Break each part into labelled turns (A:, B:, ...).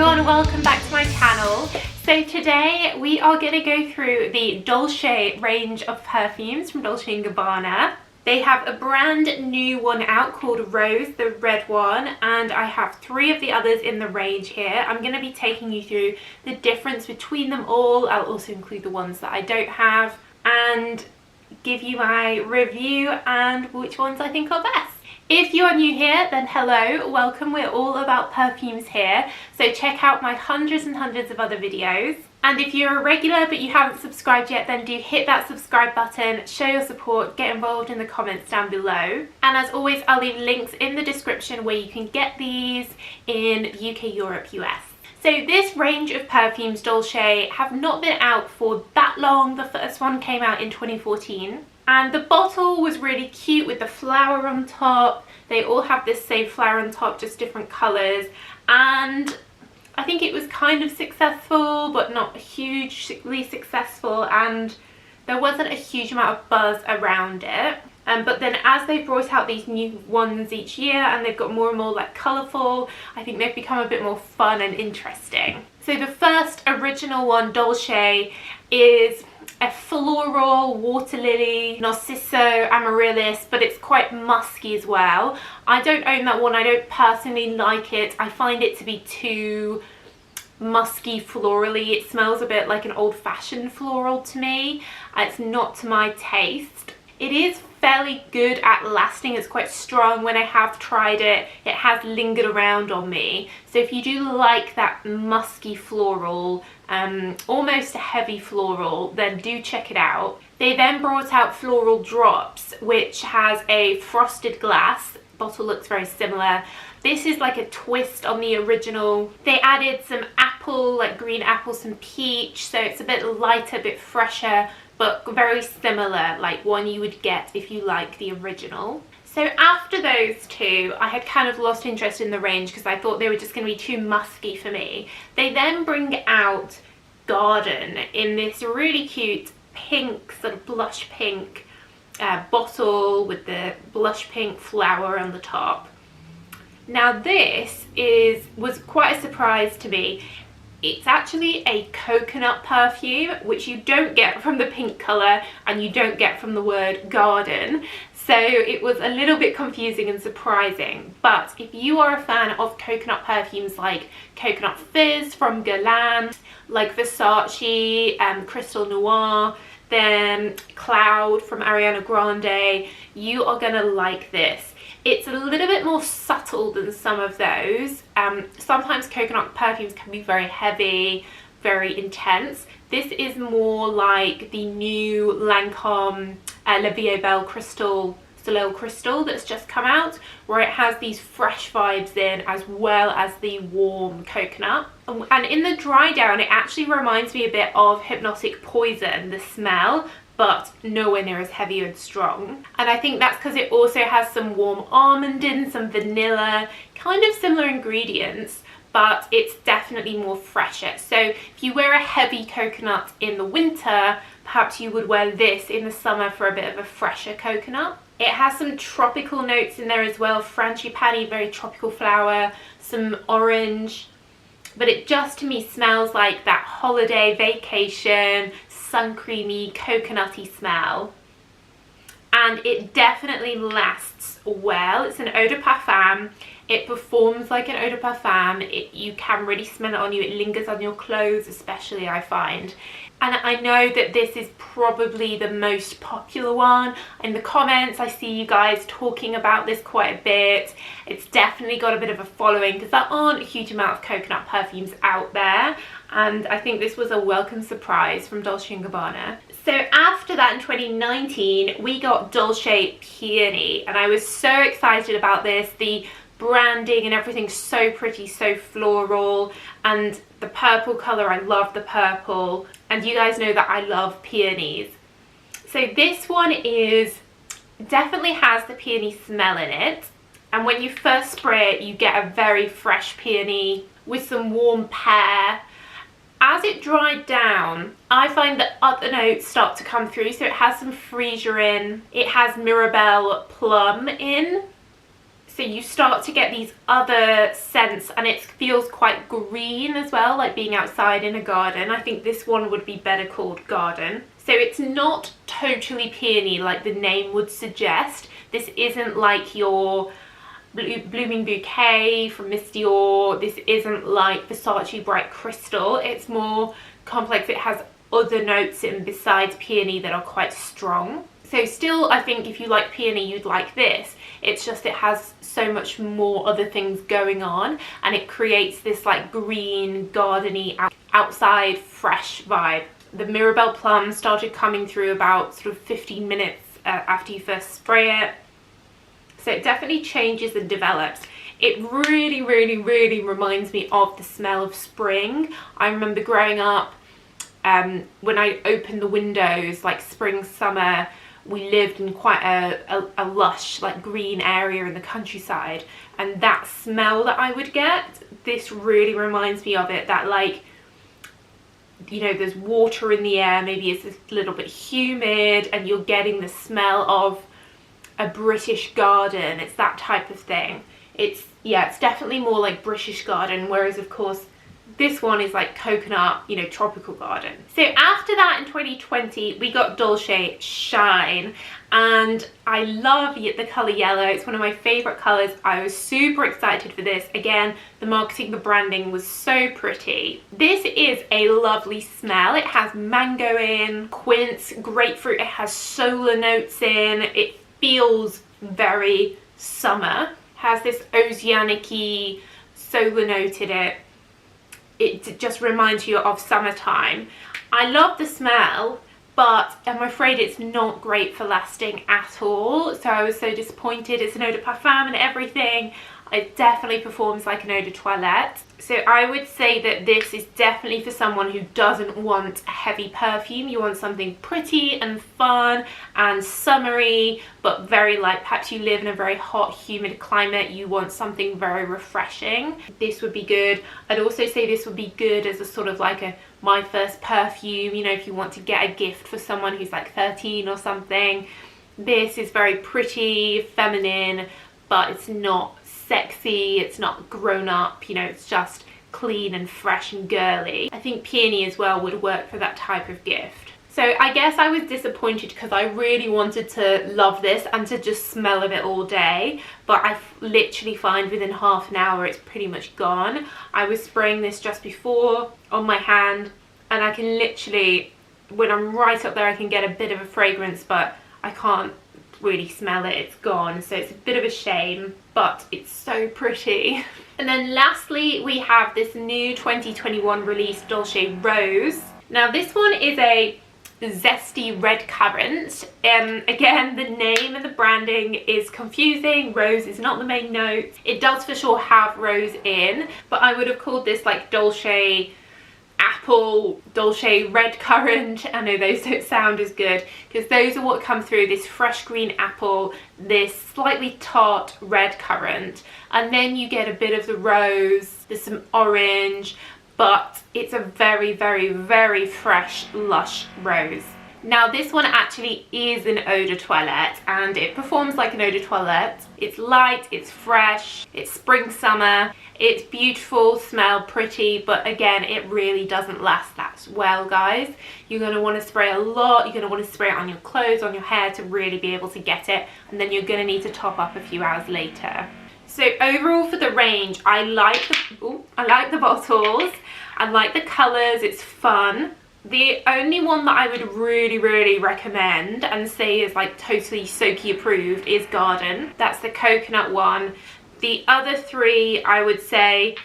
A: everyone, welcome back to my channel. So today we are going to go through the Dolce range of perfumes from Dolce & Gabbana. They have a brand new one out called Rose, the red one, and I have 3 of the others in the range here. I'm going to be taking you through the difference between them all. I'll also include the ones that I don't have and give you my review and which ones I think are best. If you are new here, then hello, welcome. We're all about perfumes here, so check out my hundreds and hundreds of other videos. And if you're a regular but you haven't subscribed yet, then do hit that subscribe button, show your support, get involved in the comments down below. And as always, I'll leave links in the description where you can get these in UK, Europe, US. So this range of perfumes, Dolce, have not been out for that long. The first one came out in 2014. And the bottle was really cute with the flower on top. They all have this same flower on top, just different colours. And I think it was kind of successful, but not hugely successful. And there wasn't a huge amount of buzz around it. But then as they brought out these new ones each year and they've got more and more like colourful, I think they've become a bit more fun and interesting. So the first original one, Dolce, is a floral water lily, Narciso Amaryllis, but it's quite musky as well. I don't own that one. I don't personally like it. I find it to be too musky florally. It smells a bit like an old-fashioned floral to me. It's not to my taste. It is fairly good at lasting. It's quite strong. When I have tried it, it has lingered around on me. So if you do like that musky floral, almost a heavy floral, then do check it out. They then brought out Floral Drops, which has a frosted glass. Bottle looks very similar. This is like a twist on the original. They added some apple, like green apple, some peach, so it's a bit lighter, a bit fresher, but very similar, like one you would get if you like the original. So after those two, I had kind of lost interest in the range because I thought they were just going to be too musky for me. They then bring out Garden in this really cute pink, sort of blush pink bottle with the blush pink flower on the top. Now this was quite a surprise to me. It's actually a coconut perfume, which you don't get from the pink colour and you don't get from the word garden. So it was a little bit confusing and surprising. But if you are a fan of coconut perfumes like Coconut Fizz from Guerlain, like Versace, Crystal Noir, then Cloud from Ariana Grande, you are gonna like this. It's a little bit more subtle than some of those. Sometimes coconut perfumes can be very heavy, very intense. This is more like the new Lancome La Vie Belle Crystal, Soleil Crystal that's just come out, where it has these fresh vibes in as well as the warm coconut. And in the dry down, it actually reminds me a bit of Hypnotic Poison, the smell, but nowhere near as heavy and strong. And I think that's because it also has some warm almond in, some vanilla, kind of similar ingredients, but it's definitely more fresher. So if you wear a heavy coconut in the winter, perhaps you would wear this in the summer for a bit of a fresher coconut. It has some tropical notes in there as well, frangipani, very tropical flower, some orange, but it just to me smells like that holiday vacation, sun creamy, coconutty smell. And it definitely lasts well. It's an eau de parfum. It performs like an eau de parfum. You can really smell it on you. It lingers on your clothes especially, I find. And I know that this is probably the most popular one. In the comments, I see you guys talking about this quite a bit. It's definitely got a bit of a following because there aren't a huge amount of coconut perfumes out there. And I think this was a welcome surprise from Dolce & Gabbana. So after that in 2019, we got Dolce Peony. And I was so excited about this. The branding and everything's so pretty, so floral, and the purple colour, I love the purple, and you guys know that I love peonies. So this one definitely has the peony smell in it, and when you first spray it you get a very fresh peony with some warm pear. As it dried down, I find that other notes start to come through. So it has some freesia in, it has Mirabelle plum in, So you start to get these other scents, and it feels quite green as well, like being outside in a garden. I think this one would be better called garden. So it's not totally peony like the name would suggest. This isn't like your Blooming Bouquet from Miss Dior. This isn't like Versace Bright Crystal. It's more complex. It has other notes in besides peony that are quite strong. So still, I think if you like peony, you'd like this. It's just it has so much more other things going on, and it creates this like green, gardeny, outside, fresh vibe. The Mirabelle Plum started coming through about sort of 15 minutes after you first spray it. So it definitely changes and develops. It really, really, really reminds me of the smell of spring. I remember growing up, when I opened the windows, like spring, summer, we lived in quite a lush, like green area in the countryside. And that smell that I would get, this really reminds me of it. That like, you know, there's water in the air, maybe it's a little bit humid, and you're getting the smell of a British garden. It's that type of thing. It's, yeah, it's definitely more like British garden, whereas of course this one is like coconut, you know, tropical garden. So after that in 2020 we got Dolce Shine, and I love the colour yellow. It's one of my favourite colours. I was super excited for this. Again, the marketing, the branding was so pretty. This is a lovely smell. It has mango in, quince, grapefruit, it has solar notes in. It feels very summer. Has this oceanic-y solar note in it. It just reminds you of summertime. I love the smell, but I'm afraid it's not great for lasting at all. So I was so disappointed. It's an eau de parfum and everything. It definitely performs like an eau de toilette. So I would say that this is definitely for someone who doesn't want a heavy perfume. You want something pretty and fun and summery, but very light. Perhaps you live in a very hot, humid climate. You want something very refreshing. This would be good. I'd also say this would be good as a sort of like a my first perfume, you know, if you want to get a gift for someone who's like 13 or something. This is very pretty, feminine, but it's not sexy, it's not grown up, you know, it's just clean and fresh and girly. I think peony as well would work for that type of gift. So I guess I was disappointed because I really wanted to love this and to just smell of it all day, but I literally find within half an hour it's pretty much gone. I was spraying this just before on my hand, and I can literally, when I'm right up there, I can get a bit of a fragrance, but I can't really smell it. It's gone. So it's a bit of a shame, but it's so pretty. And then lastly we have this new 2021 release, Dolce Rose. Now this one is a zesty red currant. Again, the name and the branding is confusing. Rose is not the main note. It does for sure have rose in, but I would have called this like Dolce apple, Dolce red currant. I know those don't sound as good because those are what come through, this fresh green apple, this slightly tart red currant, and then you get a bit of the rose, there's some orange, but it's a very, very, very fresh, lush rose. Now this one actually is an eau de toilette, and it performs like an eau de toilette. It's light, it's fresh, it's spring, summer, it's beautiful, smell pretty, but again, it really doesn't last that well, guys. You're going to want to spray a lot. You're going to want to spray it on your clothes, on your hair to really be able to get it, and then you're going to need to top up a few hours later. So overall for the range, I like the bottles, I like the colours, it's fun. The only one that I would really, really recommend and say is like totally Soki approved is Garden. That's the coconut one. The other three, I would say,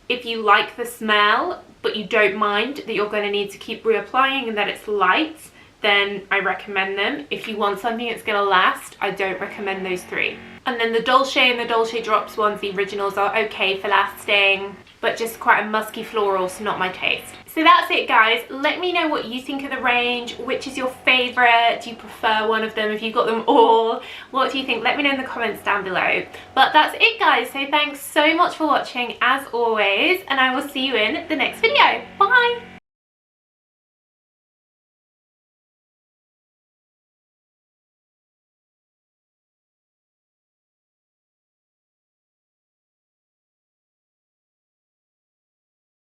A: if you like the smell, but you don't mind that you're going to need to keep reapplying and that it's light, then I recommend them. If you want something that's going to last, I don't recommend those three. And then the Dolce and the Dolce Drops ones, the originals, are okay for lasting, but just quite a musky floral, so not my taste. So that's it, guys. Let me know what you think of the range. Which is your favourite? Do you prefer one of them? If you've got them all, what do you think? Let me know in the comments down below. But that's it, guys. So thanks so much for watching, as always, and I will see you in the next video. Bye!